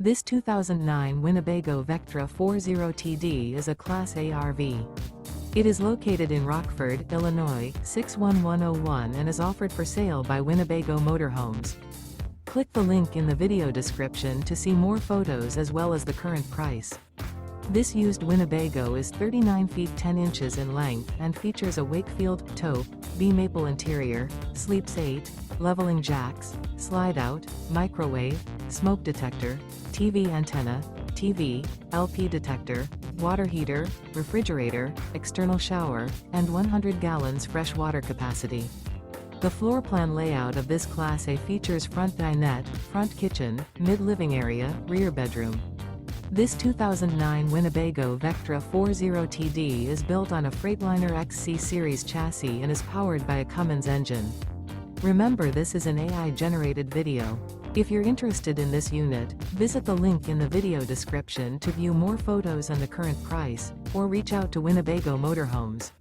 This 2009 Winnebago Vectra 40TD is a Class A RV. It is located in Rockford, Illinois, 61101 and is offered for sale by Winnebago Motorhomes. Click the link in the video description to see more photos as well as the current price. This used Winnebago is 39 feet 10 inches in length and features a Wakefield, taupe, B-maple interior, sleeps 8, leveling jacks, slide-out, microwave, smoke detector, TV antenna, TV, LP detector, water heater, refrigerator, external shower, and 100 gallons fresh water capacity. The floor plan layout of this Class A features front dinette, front kitchen, mid-living area, rear bedroom. This 2009 Winnebago Vectra 40TD is built on a Freightliner XC Series chassis and is powered by a Cummins engine. Remember, this is an AI-generated video. If you're interested in this unit, visit the link in the video description to view more photos and the current price, or reach out to Winnebago Motorhomes.